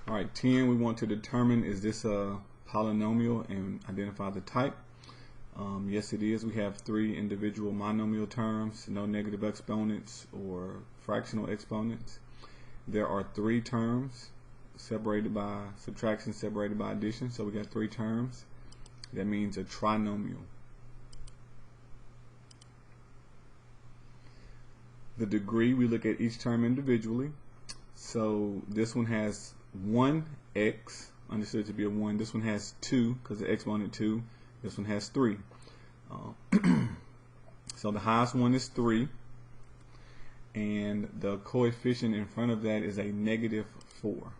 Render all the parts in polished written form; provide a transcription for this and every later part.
All right, 10, we want to determine, is this a polynomial, and identify the type. Yes, it is. We have 3 individual monomial terms, no negative exponents or fractional exponents. There are 3 terms separated by subtraction, separated by addition. So we got 3 terms. That means a trinomial. The degree, we look at each term individually. So this one has 1x, understood to be a 1. This one has 2 because the exponent 2. This one has 3. So the highest one is 3, and the coefficient in front of that is a negative 4.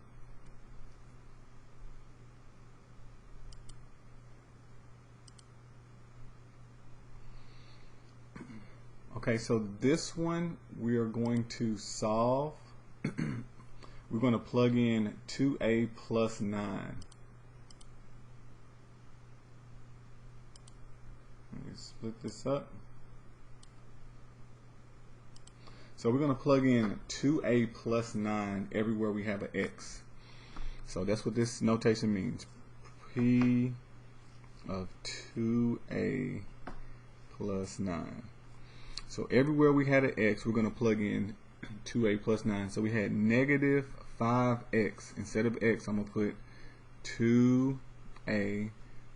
Okay, so this one we are going to solve. We're going to plug in 2a plus 9. Let me split this up. So we're going to plug in 2a plus 9 everywhere we have an x. So that's what this notation means. P of 2a plus 9. So everywhere we had an x, we're going to plug in 2a plus 9. So we had negative 5x. Instead of x, I'm going to put 2a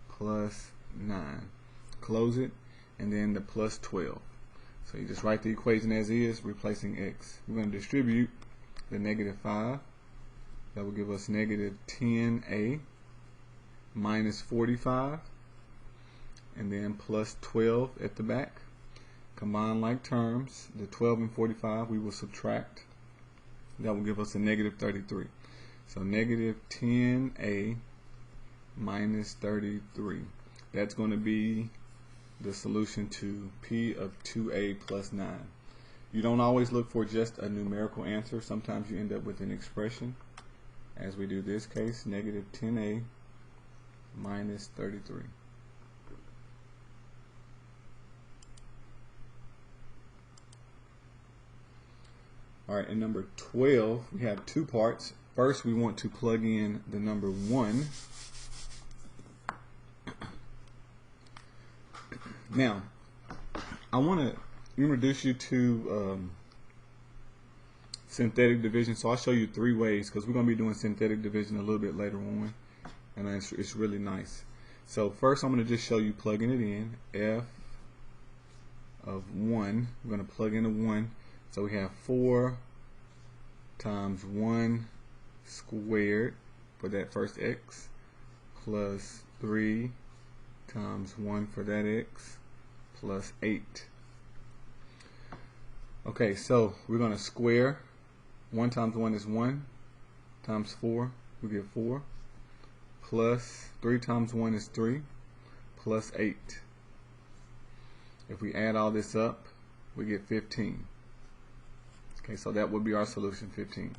plus 9. Close it, and then the plus 12. So you just write the equation as is, replacing x. We're going to distribute the negative 5. That will give us negative 10a minus 45, and then plus 12 at the back. Combine like terms, the 12 and 45 we will subtract. That will give us a negative 33. So negative 10a minus 33. That's going to be the solution to P of 2a plus 9. You don't always look for just a numerical answer. Sometimes you end up with an expression, as we do this case, negative 10a minus 33. All right, in number 12, we have 2 parts. First, we want to plug in the number 1. Now, I want to introduce you to synthetic division. So I'll show you 3 ways, because we're going to be doing synthetic division a little bit later on, and it's really nice. So first, I'm going to just show you plugging it in. F of 1, we're going to plug in a 1. So we have 4 times 1 squared for that first x, plus 3 times 1 for that x, plus 8. Okay, so we're going to square. 1 times 1 is 1, times 4, we get 4, plus 3 times 1 is 3, plus 8. If we add all this up, we get 15. Okay, so that would be our solution, 15.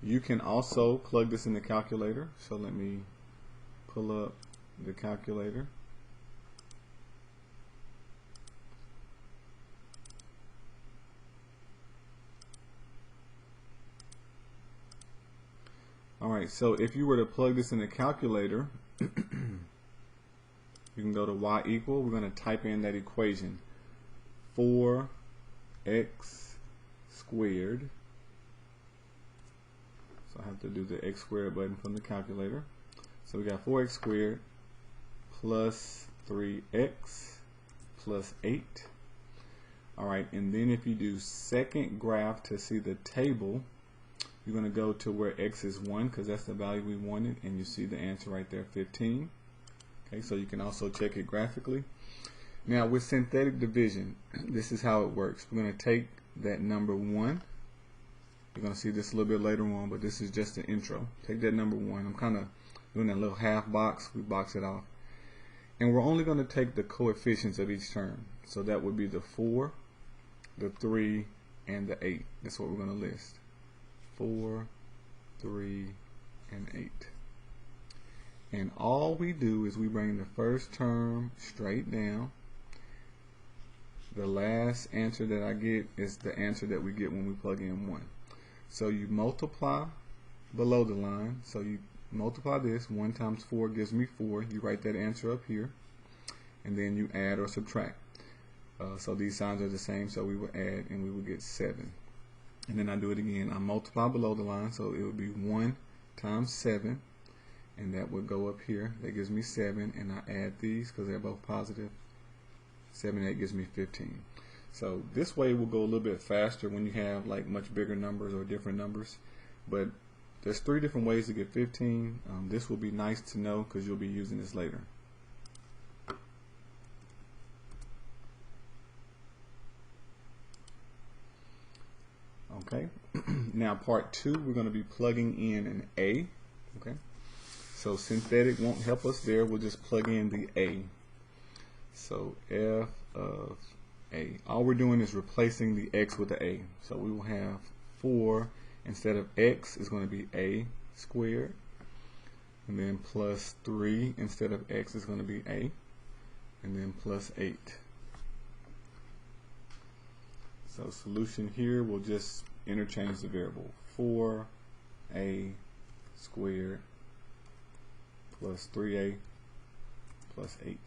You can also plug this in the calculator. So let me pull up the calculator. Alright, so if you were to plug this in the calculator, you can go to y equal, we're going to type in that equation, 4x squared. So I have to do the x squared button from the calculator. So we got 4x squared plus 3x plus 8. Alright, and then if you do second graph to see the table, you're going to go to where x is 1, because that's the value we wanted, and you see the answer right there, 15. Okay, so you can also check it graphically. Now with synthetic division, this is how it works. We're going to take that number 1. You're going to see this a little bit later on, but this is just the intro. Take that number 1. I'm kind of doing that little half box. We box it off. And we're only going to take the coefficients of each term. So that would be the 4, the 3, and the 8. That's what we're going to list. 4, 3, and 8. And all we do is we bring the first term straight down. The last answer that I get is the answer that we get when we plug in 1. So you multiply below the line. So you multiply this. 1 times 4 gives me 4. You write that answer up here, and then you add or subtract. So these signs are the same, so we will add and we will get 7. And then I do it again. I multiply below the line, so it would be 1 times 7, and that would go up here. That gives me 7, and I add these because they're both positive. 7 and 8 gives me 15. So this way will go a little bit faster when you have like much bigger numbers or different numbers. But there's 3 different ways to get 15. This will be nice to know because you'll be using this later. Okay, now part 2, we're going to be plugging in an A. Okay, so synthetic won't help us there. We'll just plug in the A. So f of A. All we're doing is replacing the x with the A. So we will have 4 instead of x is going to be A squared, and then plus 3 instead of x is going to be A, and then plus 8. So solution here, we'll just interchange the variable. 4a squared plus 3a plus 8.